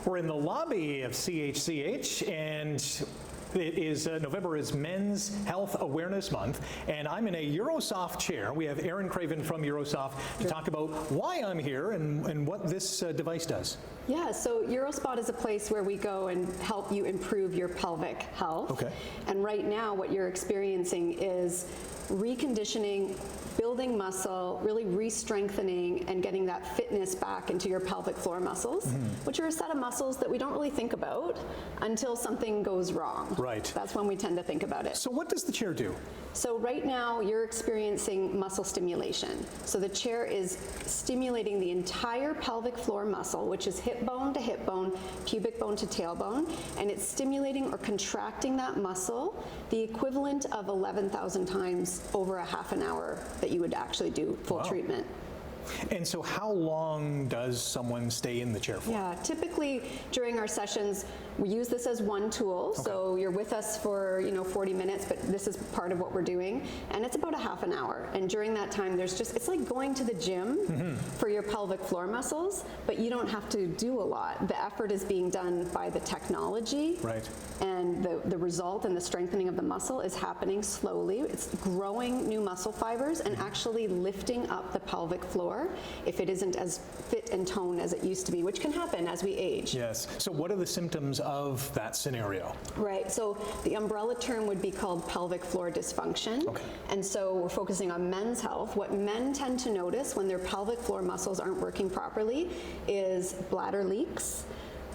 We're in the lobby of CHCH, and it is November is Men's Health Awareness Month, and I'm in a UROSPOT chair. We have Erin Craven from UROSPOT to talk about why I'm here and what this device does. Yeah, so UROSPOT is a place where we go and help you improve your pelvic health. Okay. And right now what you're experiencing is reconditioning, building muscle, really re-strengthening and getting that fitness back into your pelvic floor muscles, which are a set of muscles that we don't really think about until something goes wrong. Right. That's when we tend to think about it. So what does the chair do? So right now you're experiencing muscle stimulation. So the chair is stimulating the entire pelvic floor muscle, which is hip bone to hip bone, pubic bone to tailbone, and it's stimulating or contracting that muscle the equivalent of 11,000 times over a half an hour that you would actually do full treatment. And so how long does someone stay in the chair for? Yeah, typically during our sessions, we use this as one tool. Okay. So you're with us for 40 minutes, but this is part of what we're doing. And it's about a half an hour. And during that time, it's like going to the gym for your pelvic floor muscles, but you don't have to do a lot. The effort is being done by the technology. Right. And the result and the strengthening of the muscle is happening slowly. It's growing new muscle fibers and actually lifting up the pelvic floor if it isn't as fit and toned as it used to be, which can happen as we age. Yes. So what are the symptoms of that scenario? Right. So the umbrella term would be called pelvic floor dysfunction. Okay. And so we're focusing on men's health. What men tend to notice when their pelvic floor muscles aren't working properly is bladder leaks,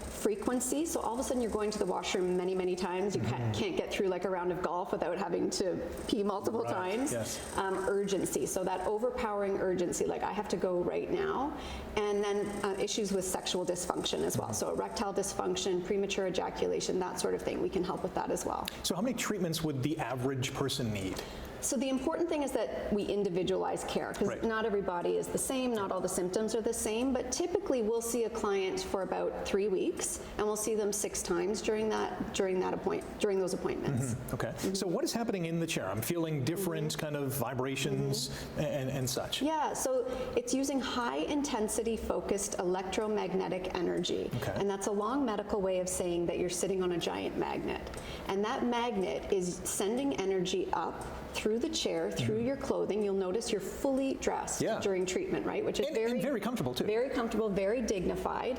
frequency. So all of a sudden you're going to the washroom many, many times. You can't get through like a round of golf without having to pee multiple times. Yes. Urgency. So that overpowering urgency, like I have to go right now. And then issues with sexual dysfunction as well. So erectile dysfunction, premature ejaculation, that sort of thing. We can help with that as well. So how many treatments would the average person need? So the important thing is that we individualize care, because not everybody is the same, not all the symptoms are the same, but typically we'll see a client for about 3 weeks, and we'll see them 6 times during those appointments. Okay. So what is happening in the chair? I'm feeling different kind of vibrations and such. Yeah, so it's using high intensity focused electromagnetic energy. Okay. And that's a long medical way of saying that you're sitting on a giant magnet. And that magnet is sending energy up through the chair, through your clothing. You'll notice you're fully dressed during treatment, right? Which is very comfortable too. Very comfortable, very dignified.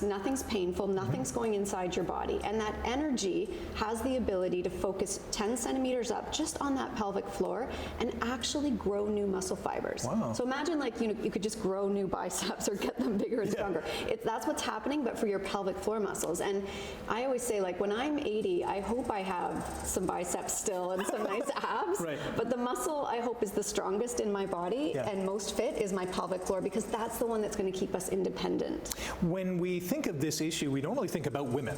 Nothing's painful, nothing's going inside your body. And that energy has the ability to focus 10 centimeters up just on that pelvic floor and actually grow new muscle fibers. Wow. So imagine like you could just grow new biceps or get them bigger and stronger. That's what's happening, but for your pelvic floor muscles. And I always say, like, when I'm 80, I hope I have some biceps still and some nice abs. Right. But the muscle I hope is the strongest in my body and most fit is my pelvic floor, because that's the one that's going to keep us independent. When we think of this issue, we don't really think about women,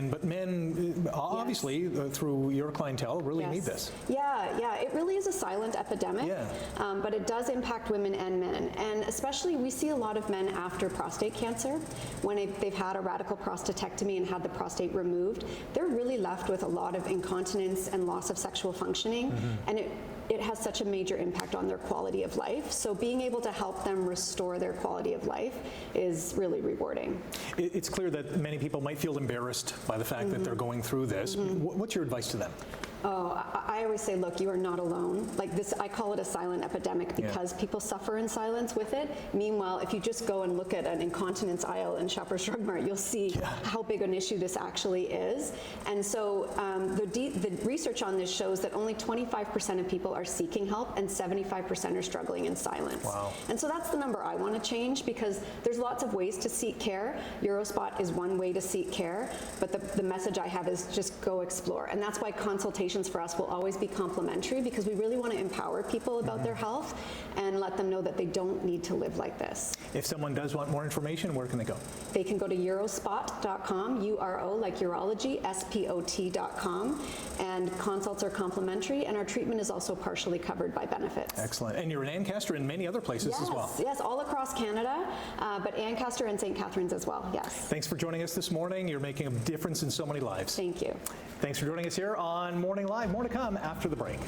but men, obviously, through your clientele, really need this. Yeah, it really is a silent epidemic, but it does impact women and men, and especially we see a lot of men after prostate cancer, when they've had a radical prostatectomy and had the prostate removed, they're really left with a lot of incontinence and loss of sexual functioning, and it has such a major impact on their quality of life. So being able to help them restore their quality of life is really rewarding. It's clear that many people might feel embarrassed by the fact that they're going through this. What's your advice to them? Oh, I always say, look, you are not alone. Like this, I call it a silent epidemic because people suffer in silence with it. Meanwhile, if you just go and look at an incontinence aisle in Shoppers Drug Mart, you'll see how big an issue this actually is. And so the research on this shows that only 25% of people are seeking help and 75% are struggling in silence. Wow. And so that's the number I want to change, because there's lots of ways to seek care. UROSPOT is one way to seek care, but the message I have is just go explore. And that's why consultation for us will always be complimentary, because we really want to empower people about their health and let them know that they don't need to live like this. If someone does want more information, where can they go? They can go to urospot.com, URO like urology, SPOT.com, and consults are complimentary, and our treatment is also partially covered by benefits. Excellent. And you're in Ancaster and many other places as well. Yes, all across Canada, but Ancaster and St. Catharines as well, yes. Thanks for joining us this morning. You're making a difference in so many lives. Thank you. Thanks for joining us here on Morning Live. More to come after the break.